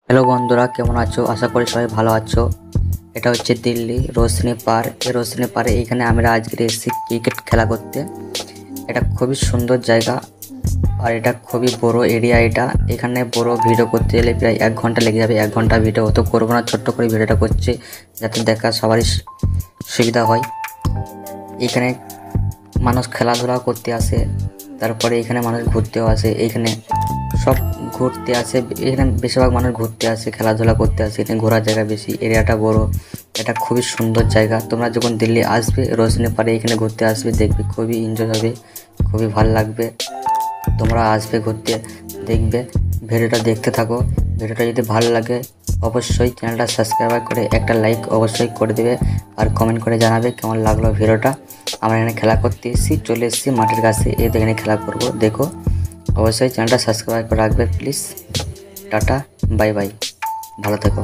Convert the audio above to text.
Hello বন্ধুরা, কেমন আছো? আশা করি সবাই ভালো আছো। এটা হচ্ছে দিল্লি রোশনি পার্ক। এই রোশনি পার্কে এখানে আমরা আজকে এসেছি ক্রিকেট খেলা করতে। এটা খুবই সুন্দর জায়গা আর এটা খুবই বড় এরিয়া। এখানে বড় ভিডিও করতে গেলে প্রায় 1 ঘন্টা লেগে যাবে। 1 ঘন্টা ভিডিও তো করবো না, ছোট্ট করে ভিডিওটা করছি যাতে দেখা সবারই সুবিধা হয়। এখানে মানুষ খেলাধুলা করতে আসে, তারপরে এখানে মানুষ ঘুরতেও আসে। এখানে সব ঘুরতে আসে, এখানে বেশিরভাগ মানুষ ঘুরতে আসে, খেলাধুলা করতে আসে। এখানে ঘোরার জায়গা বেশি, এরিয়াটা বড়। এটা খুবই সুন্দর জায়গা। তোমরা যখন দিল্লি আসবে রোশনি পার্কে এখানে ঘুরতে আসবে, দেখবে খুবই এনজয় হবে, খুবই ভালো লাগবে। তোমরা আসবে ঘুরতে, দেখবে। ভিডিওটা দেখতে থাকো। ভিডিওটা যদি ভালো লাগে অবশ্যই চ্যানেলটা সাবস্ক্রাইব করে একটা লাইক অবশ্যই করে দেবে আর কমেন্ট করে জানাবে কেমন লাগলো ভিডিওটা। আমরা এখানে খেলা করতে চলে এসেছি মাঠের কাছে। এখানে খেলা করব, দেখো। অবশ্যই চ্যানেলটা সাবস্ক্রাইব করে রাখবে প্লিজ। টাটা, বাই বাই, ভালো থেকো।